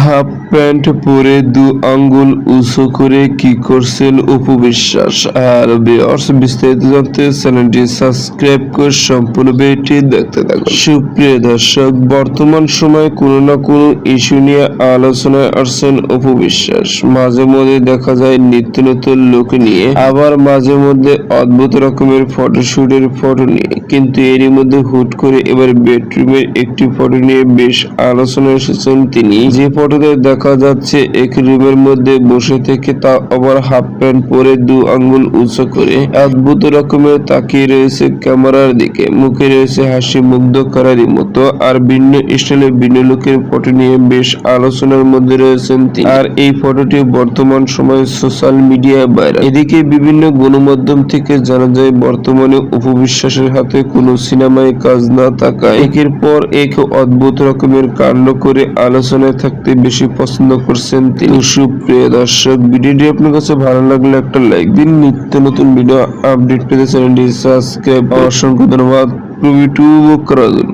Half pant পরে 2 আঙ্গুল উঁচু করে কি করছেন অপু বিশ্বাস। আর ভিউয়ার্স, বিস্তারিত জানতে চ্যানেলটি সাবস্ক্রাইব করে সম্পূর্ণ ভিডিওটি দেখতে থাকুন। সুপ্রিয় দর্শক, বর্তমান সময়ে কোনো না কোনো ইস্যু নিয়ে আলোচনায় আসছেন অপু বিশ্বাস। মাঝে মধ্যে দেখা যায় নিত্য নতুন লুক নিয়ে, আবার মাঝে মধ্যে অদ্ভুত রকমের ফটোশুটের ফটো নিয়ে। কিন্তু এরই মধ্যে হুট করে এবার বেডরুমের একটি ফটো নিয়ে বেশ আলোচনায় এসেছেন তিনি। যে ফটোতে দেখা যাচ্ছে এক রুমের মধ্যে বসে থেকে, তা আবার হাফ প্যান্ট পরে 2 আঙ্গুল উঁচু করে অদ্ভুত রকমের তাকিয়ে রয়েছে ক্যামেরার দিকে। মুখে রয়েছে হাসি মুগ্ধ করারই মতো। আর ভিন্ন স্টাইলে ভিন্ন লুকের ফটো নিয়ে বেশ আলোচনার মধ্যে রয়েছেন তিনি। আর এই ফটোটি বর্তমান সময়ে সোশ্যাল মিডিয়ায় ভাইরাল। এদিকে বিভিন্ন গণমাধ্যম থেকে জানা যায়, বর্তমানে অপু বিশ্বাসের হাতে কোনো সিনেমায় কাজ না থাকায় একের পর এক অদ্ভুত রকমের কাণ্ড করে আলোচনায় থাকতে বেশি পছন্দ করছেন তিনি। সুপ্রিয় দর্শক, ভিডিওটি আপনার কাছে ভালো লাগলে একটা লাইক দিন। নিত্য নতুন ভিডিও আপডেট পেতে চ্যানেলটি সাবস্ক্রাইব। অসংখ্য ধন্যবাদ করার জন্য।